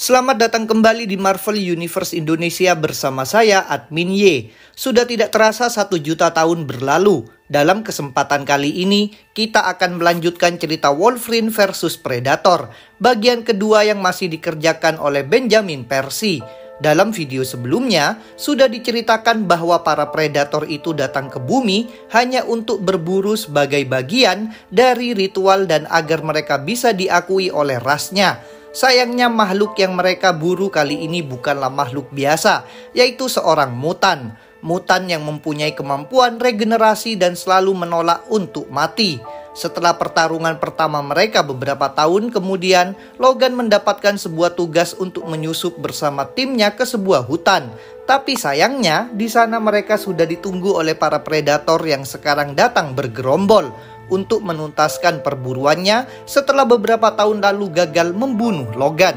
Selamat datang kembali di Marvel Universe Indonesia bersama saya, Admin Y. Sudah tidak terasa 1 juta tahun berlalu. Dalam kesempatan kali ini, kita akan melanjutkan cerita Wolverine versus Predator, bagian kedua yang masih dikerjakan oleh Benjamin Percy. Dalam video sebelumnya, sudah diceritakan bahwa para predator itu datang ke bumi hanya untuk berburu sebagai bagian dari ritual dan agar mereka bisa diakui oleh rasnya. Sayangnya makhluk yang mereka buru kali ini bukanlah makhluk biasa, yaitu seorang mutan. Mutan yang mempunyai kemampuan regenerasi dan selalu menolak untuk mati. Setelah pertarungan pertama mereka beberapa tahun kemudian, Logan mendapatkan sebuah tugas untuk menyusup bersama timnya ke sebuah hutan. Tapi sayangnya, di sana mereka sudah ditunggu oleh para predator yang sekarang datang bergerombol untuk menuntaskan perburuannya setelah beberapa tahun lalu gagal membunuh Logan.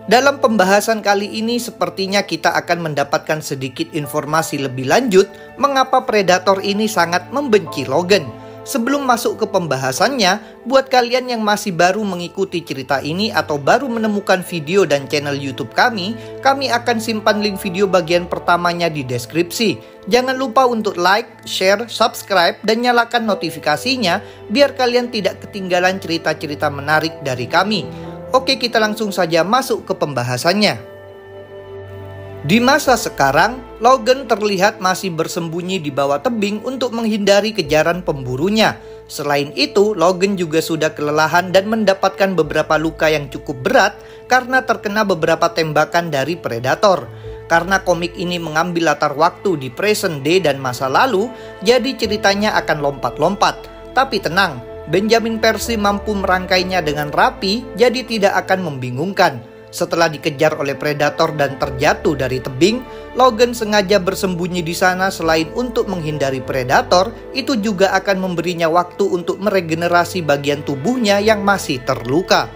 Dalam pembahasan kali ini sepertinya kita akan mendapatkan sedikit informasi lebih lanjut mengapa predator ini sangat membenci Logan. Sebelum masuk ke pembahasannya, buat kalian yang masih baru mengikuti cerita ini atau baru menemukan video dan channel YouTube kami akan simpan link video bagian pertamanya di deskripsi. Jangan lupa untuk like, share, subscribe, dan nyalakan notifikasinya biar kalian tidak ketinggalan cerita-cerita menarik dari kami. Oke, kita langsung saja masuk ke pembahasannya. Di masa sekarang, Logan terlihat masih bersembunyi di bawah tebing untuk menghindari kejaran pemburunya. Selain itu, Logan juga sudah kelelahan dan mendapatkan beberapa luka yang cukup berat karena terkena beberapa tembakan dari predator. Karena komik ini mengambil latar waktu di present day dan masa lalu, jadi ceritanya akan lompat-lompat. Tapi tenang, Benjamin Percy mampu merangkainya dengan rapi, jadi tidak akan membingungkan. Setelah dikejar oleh predator dan terjatuh dari tebing, Logan sengaja bersembunyi di sana selain untuk menghindari predator, itu juga akan memberinya waktu untuk meregenerasi bagian tubuhnya yang masih terluka.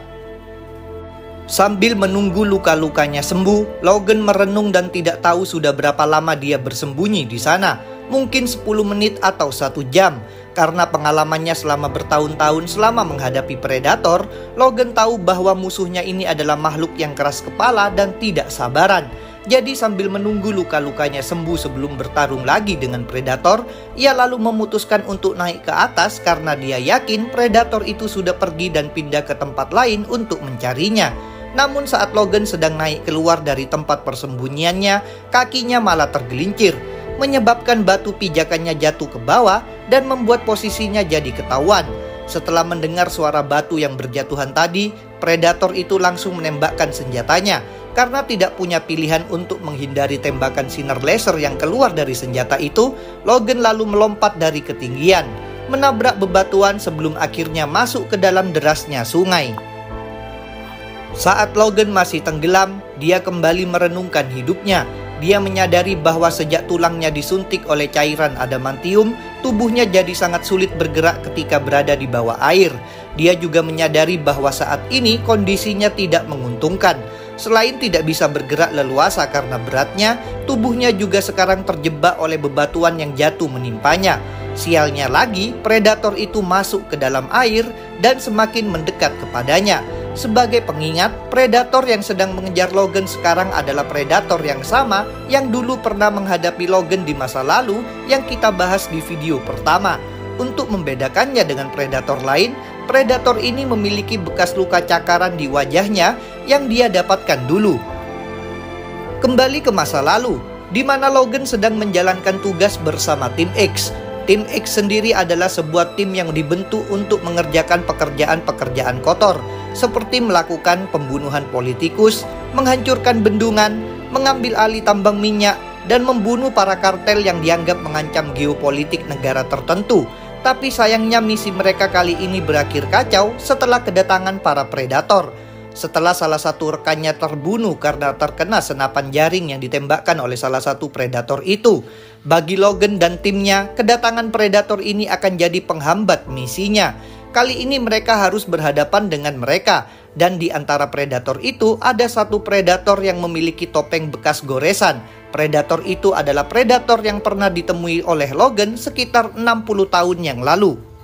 Sambil menunggu luka-lukanya sembuh, Logan merenung dan tidak tahu sudah berapa lama dia bersembunyi di sana. Mungkin 10 menit atau 1 jam. Karena pengalamannya selama bertahun-tahun selama menghadapi predator, Logan tahu bahwa musuhnya ini adalah makhluk yang keras kepala dan tidak sabaran. Jadi sambil menunggu luka-lukanya sembuh sebelum bertarung lagi dengan predator, ia lalu memutuskan untuk naik ke atas karena dia yakin predator itu sudah pergi dan pindah ke tempat lain untuk mencarinya. Namun saat Logan sedang naik keluar dari tempat persembunyiannya, kakinya malah tergelincir, menyebabkan batu pijakannya jatuh ke bawah dan membuat posisinya jadi ketahuan. Setelah mendengar suara batu yang berjatuhan tadi, predator itu langsung menembakkan senjatanya. Karena tidak punya pilihan untuk menghindari tembakan sinar laser yang keluar dari senjata itu, Logan lalu melompat dari ketinggian, menabrak bebatuan sebelum akhirnya masuk ke dalam derasnya sungai. Saat Logan masih tenggelam, dia kembali merenungkan hidupnya. Dia menyadari bahwa sejak tulangnya disuntik oleh cairan adamantium, tubuhnya jadi sangat sulit bergerak ketika berada di bawah air. Dia juga menyadari bahwa saat ini kondisinya tidak menguntungkan. Selain tidak bisa bergerak leluasa karena beratnya, tubuhnya juga sekarang terjebak oleh bebatuan yang jatuh menimpanya. Sialnya lagi, predator itu masuk ke dalam air dan semakin mendekat kepadanya. Sebagai pengingat, predator yang sedang mengejar Logan sekarang adalah predator yang sama yang dulu pernah menghadapi Logan di masa lalu yang kita bahas di video pertama. Untuk membedakannya dengan predator lain, predator ini memiliki bekas luka cakaran di wajahnya yang dia dapatkan dulu. Kembali ke masa lalu, di mana Logan sedang menjalankan tugas bersama Tim X. Tim X sendiri adalah sebuah tim yang dibentuk untuk mengerjakan pekerjaan-pekerjaan kotor, seperti melakukan pembunuhan politikus, menghancurkan bendungan, mengambil alih tambang minyak, dan membunuh para kartel yang dianggap mengancam geopolitik negara tertentu. Tapi sayangnya misi mereka kali ini berakhir kacau setelah kedatangan para predator. Setelah salah satu rekannya terbunuh karena terkena senapan jaring yang ditembakkan oleh salah satu predator itu. Bagi Logan dan timnya, kedatangan predator ini akan jadi penghambat misinya. Kali ini mereka harus berhadapan dengan mereka. Dan di antara predator itu ada satu predator yang memiliki topeng bekas goresan. Predator itu adalah predator yang pernah ditemui oleh Logan sekitar 60 tahun yang lalu.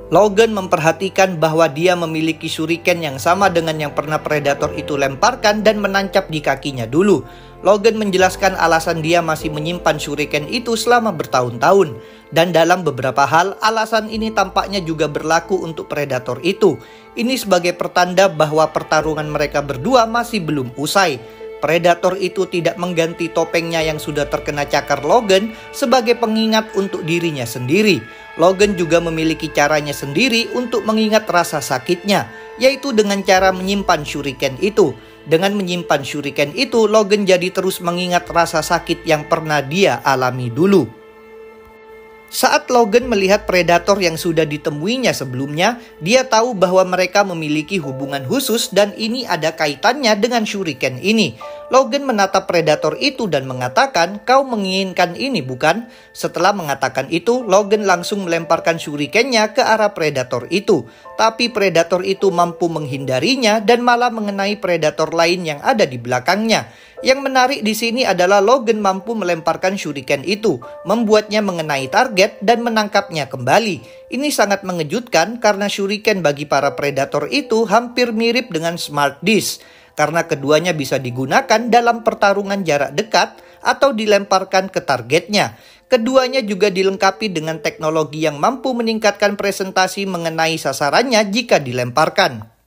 Logan memperhatikan bahwa dia memiliki shuriken yang sama dengan yang pernah predator itu lemparkan dan menancap di kakinya dulu. Logan menjelaskan alasan dia masih menyimpan shuriken itu selama bertahun-tahun. Dan dalam beberapa hal, alasan ini tampaknya juga berlaku untuk predator itu. Ini sebagai pertanda bahwa pertarungan mereka berdua masih belum usai. Predator itu tidak mengganti topengnya yang sudah terkena cakar Logan sebagai pengingat untuk dirinya sendiri. Logan juga memiliki caranya sendiri untuk mengingat rasa sakitnya, yaitu dengan cara menyimpan shuriken itu. Dengan menyimpan shuriken itu, Logan jadi terus mengingat rasa sakit yang pernah dia alami dulu. Saat Logan melihat predator yang sudah ditemuinya sebelumnya, dia tahu bahwa mereka memiliki hubungan khusus dan ini ada kaitannya dengan shuriken ini. Logan menatap predator itu dan mengatakan, "Kau menginginkan ini, bukan?" Setelah mengatakan itu, Logan langsung melemparkan shurikennya ke arah predator itu. Tapi predator itu mampu menghindarinya dan malah mengenai predator lain yang ada di belakangnya. Yang menarik di sini adalah Logan mampu melemparkan shuriken itu, membuatnya mengenai target dan menangkapnya kembali. Ini sangat mengejutkan karena shuriken bagi para predator itu hampir mirip dengan smart disk, karena keduanya bisa digunakan dalam pertarungan jarak dekat atau dilemparkan ke targetnya. Keduanya juga dilengkapi dengan teknologi yang mampu meningkatkan presentasi mengenai sasarannya jika dilemparkan.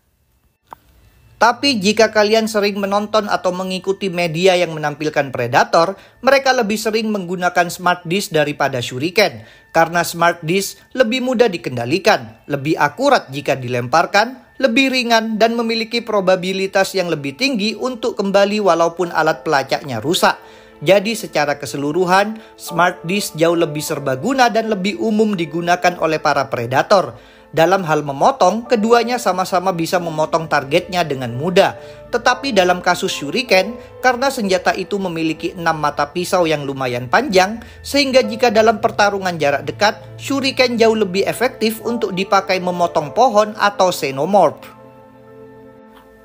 Tapi jika kalian sering menonton atau mengikuti media yang menampilkan predator, mereka lebih sering menggunakan smart disk daripada shuriken. Karena smart disk lebih mudah dikendalikan, lebih akurat jika dilemparkan, lebih ringan dan memiliki probabilitas yang lebih tinggi untuk kembali walaupun alat pelacaknya rusak. Jadi secara keseluruhan, smart disk jauh lebih serbaguna dan lebih umum digunakan oleh para predator. Dalam hal memotong, keduanya sama-sama bisa memotong targetnya dengan mudah. Tetapi dalam kasus shuriken, karena senjata itu memiliki 6 mata pisau yang lumayan panjang, sehingga jika dalam pertarungan jarak dekat, shuriken jauh lebih efektif untuk dipakai memotong pohon atau xenomorph.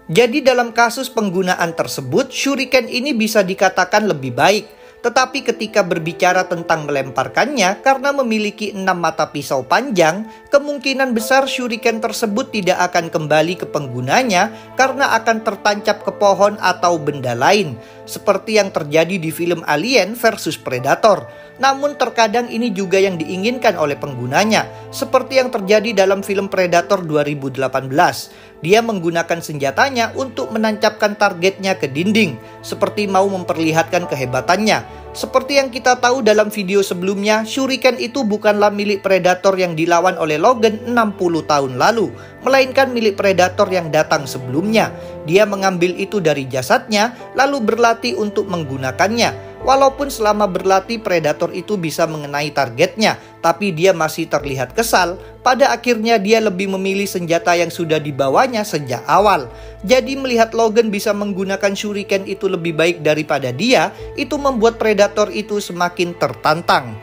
Jadi dalam kasus penggunaan tersebut, shuriken ini bisa dikatakan lebih baik. Tetapi ketika berbicara tentang melemparkannya, karena memiliki 6 mata pisau panjang, kemungkinan besar shuriken tersebut tidak akan kembali ke penggunanya karena akan tertancap ke pohon atau benda lain, seperti yang terjadi di film Alien vs Predator. Namun terkadang ini juga yang diinginkan oleh penggunanya, seperti yang terjadi dalam film Predator 2018. Dia menggunakan senjatanya untuk menancapkan targetnya ke dinding, seperti mau memperlihatkan kehebatannya. Seperti yang kita tahu dalam video sebelumnya, shuriken itu bukanlah milik predator yang dilawan oleh Logan 60 tahun lalu, melainkan milik predator yang datang sebelumnya. Dia mengambil itu dari jasadnya, lalu berlatih untuk menggunakannya. Walaupun selama berlatih predator itu bisa mengenai targetnya, tapi dia masih terlihat kesal. Pada akhirnya dia lebih memilih senjata yang sudah dibawanya sejak awal. Jadi melihat Logan bisa menggunakan shuriken itu lebih baik daripada dia, itu membuat predator itu semakin tertantang.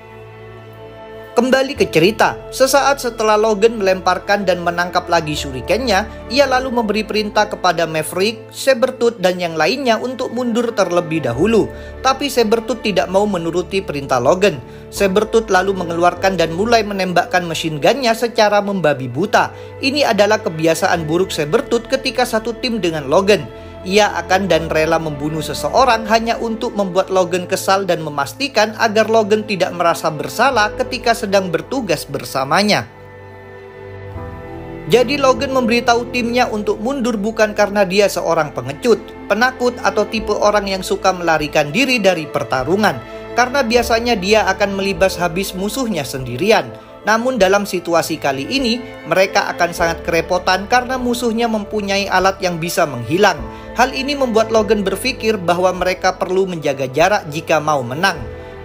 Kembali ke cerita, sesaat setelah Logan melemparkan dan menangkap lagi shurikennya, ia lalu memberi perintah kepada Maverick, Sabretooth dan yang lainnya untuk mundur terlebih dahulu. Tapi Sabretooth tidak mau menuruti perintah Logan. Sabretooth lalu mengeluarkan dan mulai menembakkan machine gun-nya secara membabi buta. Ini adalah kebiasaan buruk Sabretooth ketika satu tim dengan Logan. Ia akan dan rela membunuh seseorang hanya untuk membuat Logan kesal dan memastikan agar Logan tidak merasa bersalah ketika sedang bertugas bersamanya. Jadi Logan memberitahu timnya untuk mundur bukan karena dia seorang pengecut, penakut atau tipe orang yang suka melarikan diri dari pertarungan. Karena biasanya dia akan melibas habis musuhnya sendirian. Namun dalam situasi kali ini, mereka akan sangat kerepotan karena musuhnya mempunyai alat yang bisa menghilang. Hal ini membuat Logan berpikir bahwa mereka perlu menjaga jarak jika mau menang.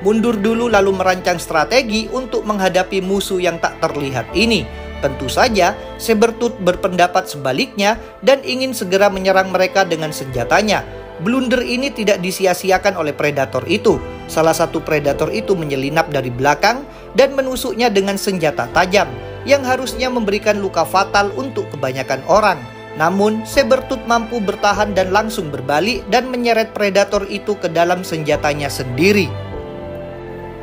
Mundur dulu lalu merancang strategi untuk menghadapi musuh yang tak terlihat ini. Tentu saja, Sabretooth berpendapat sebaliknya dan ingin segera menyerang mereka dengan senjatanya. Blunder ini tidak disia-siakan oleh predator itu. Salah satu predator itu menyelinap dari belakang dan menusuknya dengan senjata tajam yang harusnya memberikan luka fatal untuk kebanyakan orang. Namun, Sabretooth mampu bertahan dan langsung berbalik dan menyeret predator itu ke dalam senjatanya sendiri.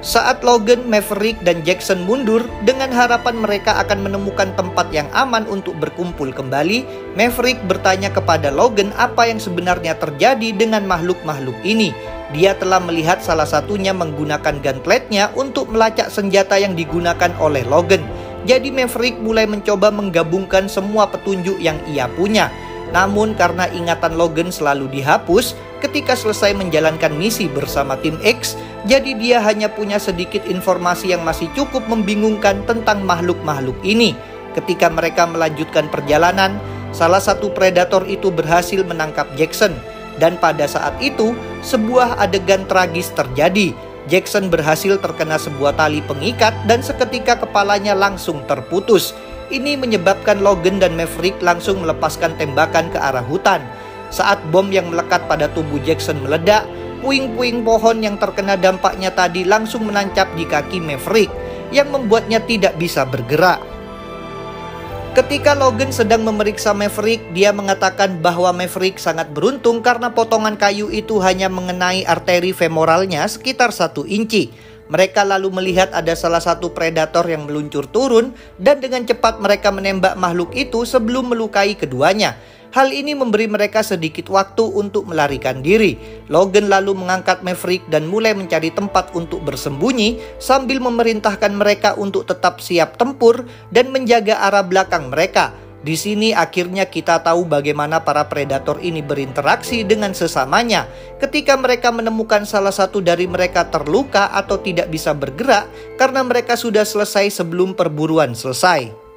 Saat Logan, Maverick, dan Jackson mundur dengan harapan mereka akan menemukan tempat yang aman untuk berkumpul kembali, Maverick bertanya kepada Logan apa yang sebenarnya terjadi dengan makhluk-makhluk ini. Dia telah melihat salah satunya menggunakan gauntletnya untuk melacak senjata yang digunakan oleh Logan. Jadi Maverick mulai mencoba menggabungkan semua petunjuk yang ia punya. Namun karena ingatan Logan selalu dihapus ketika selesai menjalankan misi bersama tim X, jadi dia hanya punya sedikit informasi yang masih cukup membingungkan tentang makhluk-makhluk ini. Ketika mereka melanjutkan perjalanan, salah satu predator itu berhasil menangkap Jackson. Dan pada saat itu, sebuah adegan tragis terjadi. Jackson berhasil terkena sebuah tali pengikat dan seketika kepalanya langsung terputus. Ini menyebabkan Logan dan Maverick langsung melepaskan tembakan ke arah hutan. Saat bom yang melekat pada tubuh Jackson meledak, puing-puing pohon yang terkena dampaknya tadi langsung menancap di kaki Maverick, yang membuatnya tidak bisa bergerak. Ketika Logan sedang memeriksa Maverick, dia mengatakan bahwa Maverick sangat beruntung karena potongan kayu itu hanya mengenai arteri femoralnya sekitar 1 inci. Mereka lalu melihat ada salah satu predator yang meluncur turun dan dengan cepat mereka menembak makhluk itu sebelum melukai keduanya. Hal ini memberi mereka sedikit waktu untuk melarikan diri. Logan lalu mengangkat Maverick dan mulai mencari tempat untuk bersembunyi sambil memerintahkan mereka untuk tetap siap tempur dan menjaga arah belakang mereka. Di sini akhirnya kita tahu bagaimana para predator ini berinteraksi dengan sesamanya. Ketika mereka menemukan salah satu dari mereka terluka atau tidak bisa bergerak karena mereka sudah selesai sebelum perburuan selesai.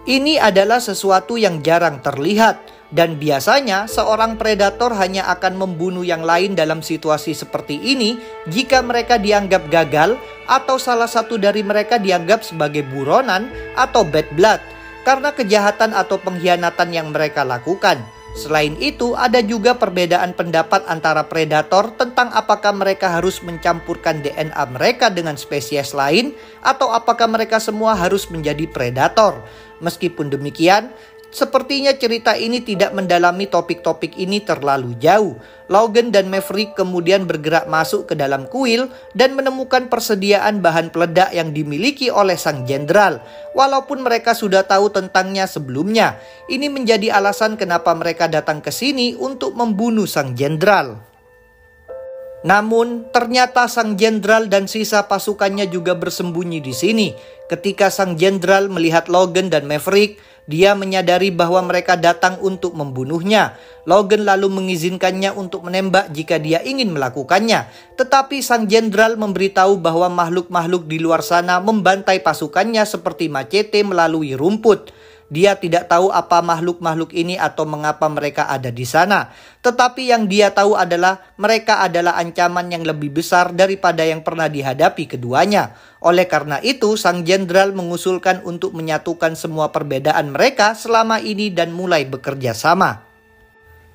Ini adalah sesuatu yang jarang terlihat, dan biasanya seorang predator hanya akan membunuh yang lain dalam situasi seperti ini jika mereka dianggap gagal atau salah satu dari mereka dianggap sebagai buronan atau bad blood karena kejahatan atau pengkhianatan yang mereka lakukan. Selain itu, ada juga perbedaan pendapat antara predator tentang apakah mereka harus mencampurkan DNA mereka dengan spesies lain atau apakah mereka semua harus menjadi predator. Meskipun demikian, sepertinya cerita ini tidak mendalami topik-topik ini terlalu jauh. Logan dan Maverick kemudian bergerak masuk ke dalam kuil dan menemukan persediaan bahan peledak yang dimiliki oleh sang jenderal. Walaupun mereka sudah tahu tentangnya sebelumnya, ini menjadi alasan kenapa mereka datang ke sini untuk membunuh sang jenderal. Namun, ternyata sang jenderal dan sisa pasukannya juga bersembunyi di sini. Ketika sang jenderal melihat Logan dan Maverick, dia menyadari bahwa mereka datang untuk membunuhnya. Logan lalu mengizinkannya untuk menembak jika dia ingin melakukannya. Tetapi sang jenderal memberitahu bahwa makhluk-makhluk di luar sana membantai pasukannya seperti macete melalui rumput. Dia tidak tahu apa makhluk-makhluk ini atau mengapa mereka ada di sana. Tetapi yang dia tahu adalah mereka adalah ancaman yang lebih besar daripada yang pernah dihadapi keduanya. Oleh karena itu, sang jenderal mengusulkan untuk menyatukan semua perbedaan mereka selama ini dan mulai bekerja sama.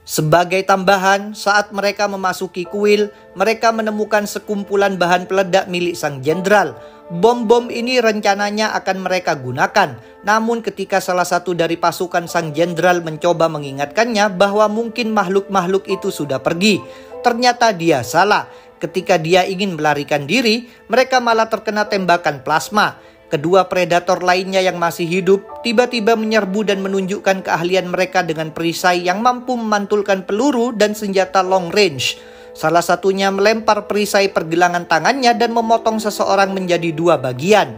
Sebagai tambahan, saat mereka memasuki kuil, mereka menemukan sekumpulan bahan peledak milik sang jenderal. Bom-bom ini rencananya akan mereka gunakan. Namun ketika salah satu dari pasukan sang jenderal mencoba mengingatkannya bahwa mungkin makhluk-makhluk itu sudah pergi, ternyata dia salah. Ketika dia ingin melarikan diri, mereka malah terkena tembakan plasma. Kedua predator lainnya yang masih hidup tiba-tiba menyerbu dan menunjukkan keahlian mereka dengan perisai yang mampu memantulkan peluru dan senjata long range. Salah satunya melempar perisai pergelangan tangannya dan memotong seseorang menjadi 2 bagian.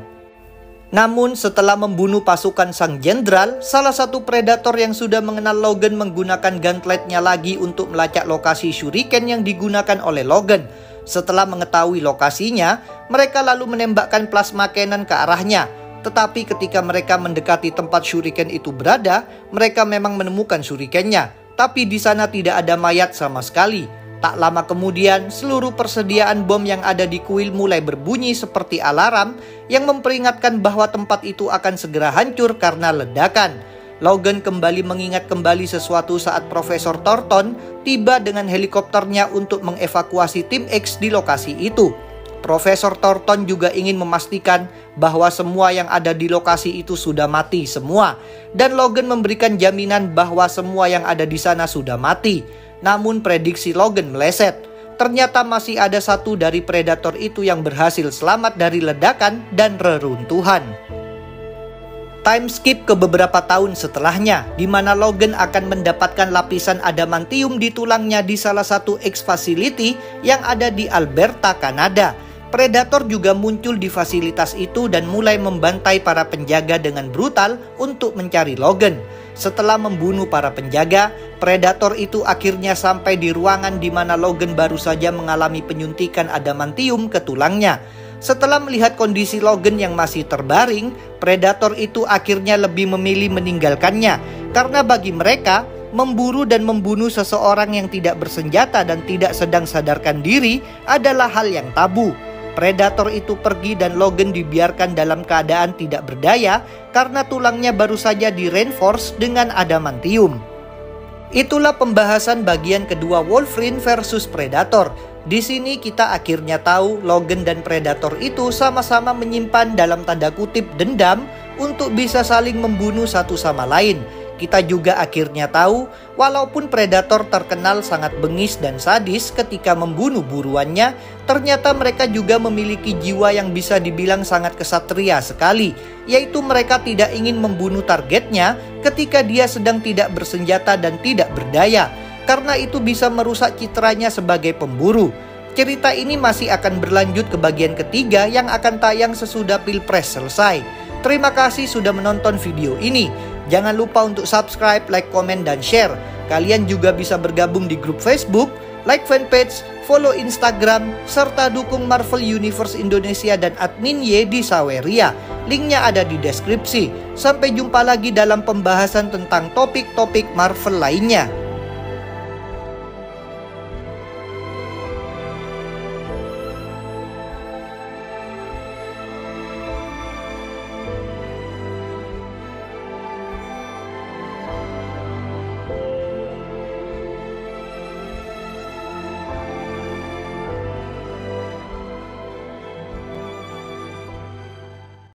Namun setelah membunuh pasukan sang jenderal, salah satu predator yang sudah mengenal Logan menggunakan gauntletnya lagi untuk melacak lokasi shuriken yang digunakan oleh Logan. Setelah mengetahui lokasinya, mereka lalu menembakkan plasma cannon ke arahnya. Tetapi ketika mereka mendekati tempat shuriken itu berada, mereka memang menemukan shurikennya. Tapi di sana tidak ada mayat sama sekali. Tak lama kemudian, seluruh persediaan bom yang ada di kuil mulai berbunyi seperti alarm yang memperingatkan bahwa tempat itu akan segera hancur karena ledakan. Logan kembali mengingat kembali sesuatu saat Profesor Thornton tiba dengan helikopternya untuk mengevakuasi tim X di lokasi itu. Profesor Thornton juga ingin memastikan bahwa semua yang ada di lokasi itu sudah mati semua. Dan Logan memberikan jaminan bahwa semua yang ada di sana sudah mati. Namun prediksi Logan meleset. ternyata masih ada satu dari predator itu yang berhasil selamat dari ledakan dan reruntuhan. Time skip ke beberapa tahun setelahnya, di mana Logan akan mendapatkan lapisan adamantium di tulangnya di salah satu X-Facility yang ada di Alberta, Kanada. Predator juga muncul di fasilitas itu dan mulai membantai para penjaga dengan brutal untuk mencari Logan. Setelah membunuh para penjaga, predator itu akhirnya sampai di ruangan di mana Logan baru saja mengalami penyuntikan adamantium ke tulangnya. Setelah melihat kondisi Logan yang masih terbaring, predator itu akhirnya lebih memilih meninggalkannya. Karena bagi mereka, memburu dan membunuh seseorang yang tidak bersenjata dan tidak sedang sadarkan diri adalah hal yang tabu. Predator itu pergi dan Logan dibiarkan dalam keadaan tidak berdaya karena tulangnya baru saja di-reinforce dengan adamantium. Itulah pembahasan bagian kedua Wolverine versus Predator. Di sini kita akhirnya tahu Logan dan Predator itu sama-sama menyimpan dalam tanda kutip dendam untuk bisa saling membunuh satu sama lain. Kita juga akhirnya tahu walaupun Predator terkenal sangat bengis dan sadis ketika membunuh buruannya, ternyata mereka juga memiliki jiwa yang bisa dibilang sangat kesatria sekali, yaitu mereka tidak ingin membunuh targetnya ketika dia sedang tidak bersenjata dan tidak berdaya, karena itu bisa merusak citranya sebagai pemburu. Cerita ini masih akan berlanjut ke bagian ketiga yang akan tayang sesudah Pilpres selesai. Terima kasih sudah menonton video ini. Jangan lupa untuk subscribe, like, komen, dan share. Kalian juga bisa bergabung di grup Facebook, like fanpage, follow Instagram, serta dukung Marvel Universe Indonesia dan admin Y di Saweria. Linknya ada di deskripsi. Sampai jumpa lagi dalam pembahasan tentang topik-topik Marvel lainnya.